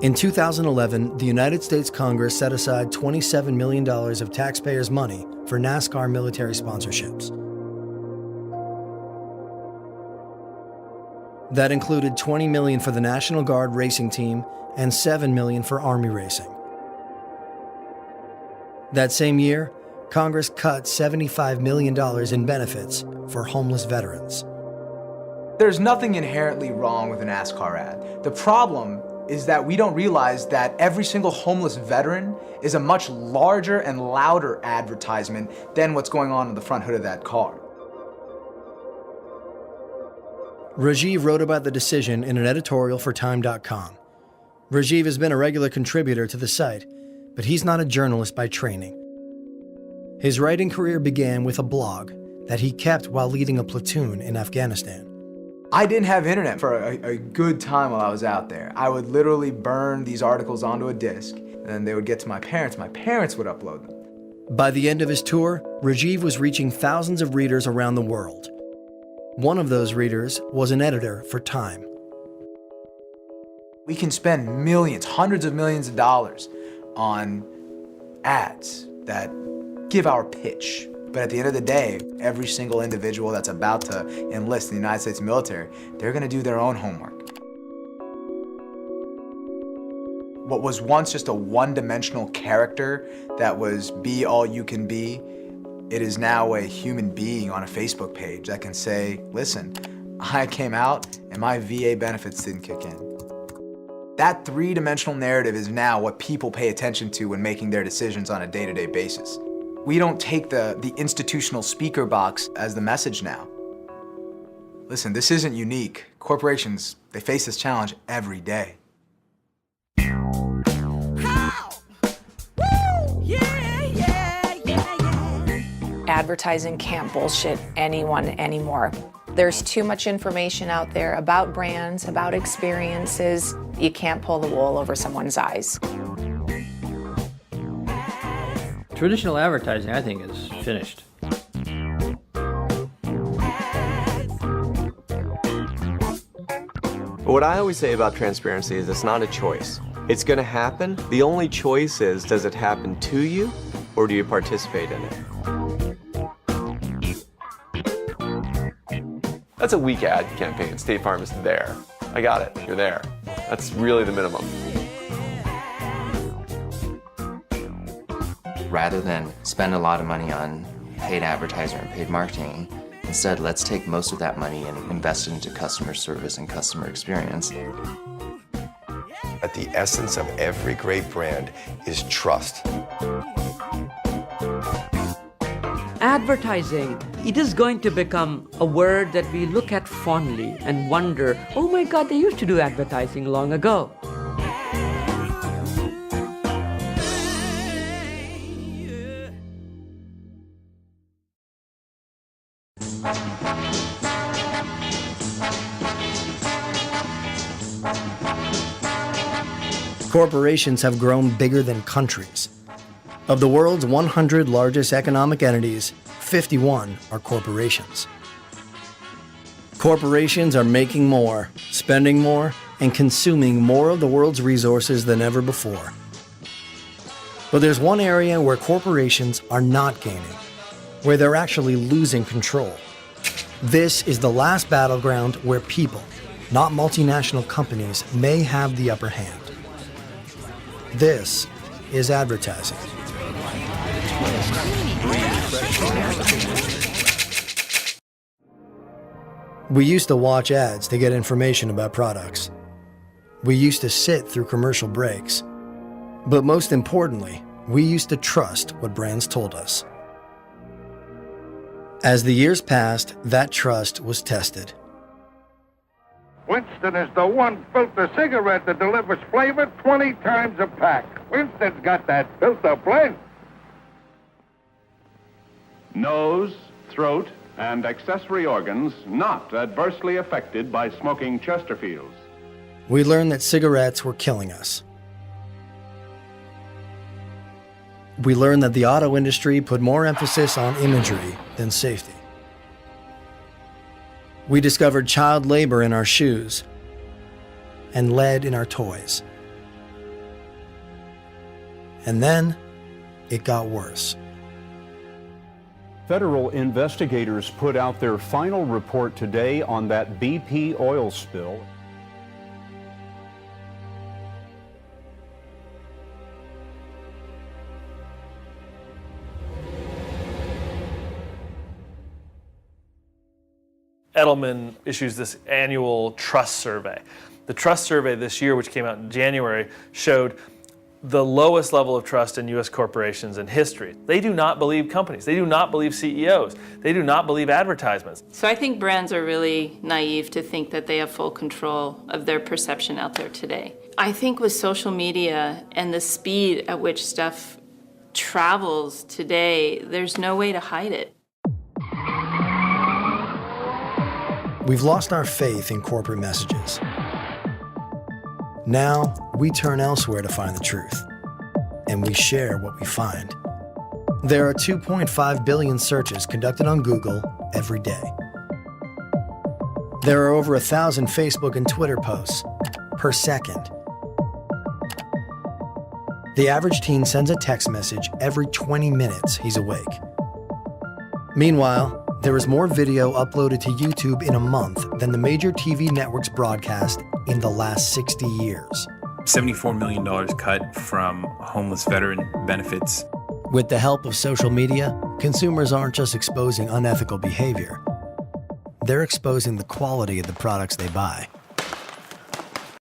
In 2011, the United States Congress set aside $27 million of taxpayers' money for NASCAR military sponsorships. That included $20 million for the National Guard racing team and $7 million for Army racing. That same year, Congress cut $75 million in benefits for homeless veterans. There's nothing inherently wrong with a NASCAR ad. The problem is that we don't realize that every single homeless veteran is a much larger and louder advertisement than what's going on the front hood of that car. Rajiv wrote about the decision in an editorial for Time.com. Rajiv has been a regular contributor to the site, but he's not a journalist by training. His writing career began with a blog that he kept while leading a platoon in Afghanistan. I didn't have internet for a good time while I was out there. I would literally burn these articles onto a disk, and then they would get to my parents. My parents would upload them. By the end of his tour, Rajiv was reaching thousands of readers around the world. One of those readers was an editor for Time. We can spend millions, hundreds of millions of dollars on ads that give our pitch. But at the end of the day, every single individual that's about to enlist in the United States military, they're gonna do their own homework. What was once just a one-dimensional character that was be all you can be, it is now a human being on a Facebook page that can say, listen, I came out and my VA benefits didn't kick in. That three-dimensional narrative is now what people pay attention to when making their decisions on a day-to-day basis. We don't take the institutional speaker box as the message now. Listen, this isn't unique. Corporations, they face this challenge every day. Advertising can't bullshit anyone anymore. There's too much information out there about brands, about experiences. You can't pull the wool over someone's eyes. Traditional advertising, I think, is finished. What I always say about transparency is it's not a choice. It's going to happen. The only choice is, does it happen to you or do you participate in it? That's a weak ad campaign. State Farm is there. I got it. You're there. That's really the minimum. Rather than spend a lot of money on paid advertising and paid marketing, instead let's take most of that money and invest it into customer service and customer experience. At the essence of every great brand is trust. Advertising, it is going to become a word that we look at fondly and wonder, oh my God, they used to do advertising long ago. Corporations have grown bigger than countries. Of the world's 100 largest economic entities, 51 are corporations. Corporations are making more, spending more, and consuming more of the world's resources than ever before. But there's one area where corporations are not gaining, where they're actually losing control. This is the last battleground where people, not multinational companies, may have the upper hand. This is advertising. We used to watch ads to get information about products. We used to sit through commercial breaks. But most importantly, we used to trust what brands told us. As the years passed, that trust was tested. Winston is the one filter cigarette that delivers flavor 20 times a pack. Winston's got that filter blend. Nose, throat, and accessory organs not adversely affected by smoking Chesterfields. We learned that cigarettes were killing us. We learned that the auto industry put more emphasis on imagery than safety. We discovered child labor in our shoes and lead in our toys. And then it got worse. Federal investigators put out their final report today on that BP oil spill. Edelman issues this annual trust survey. The trust survey this year, which came out in January, showed the lowest level of trust in U.S. corporations in history. They do not believe companies. They do not believe CEOs. They do not believe advertisements. So I think brands are really naive to think that they have full control of their perception out there today. I think with social media and the speed at which stuff travels today, there's no way to hide it. We've lost our faith in corporate messages. Now, we turn elsewhere to find the truth, and we share what we find. There are 2.5 billion searches conducted on Google every day. There are over 1,000 Facebook and Twitter posts per second. The average teen sends a text message every 20 minutes he's awake. Meanwhile, there is more video uploaded to YouTube in a month than the major TV networks broadcast in the last 60 years. $74 million cut from homeless veteran benefits. With the help of social media, consumers aren't just exposing unethical behavior. They're exposing the quality of the products they buy.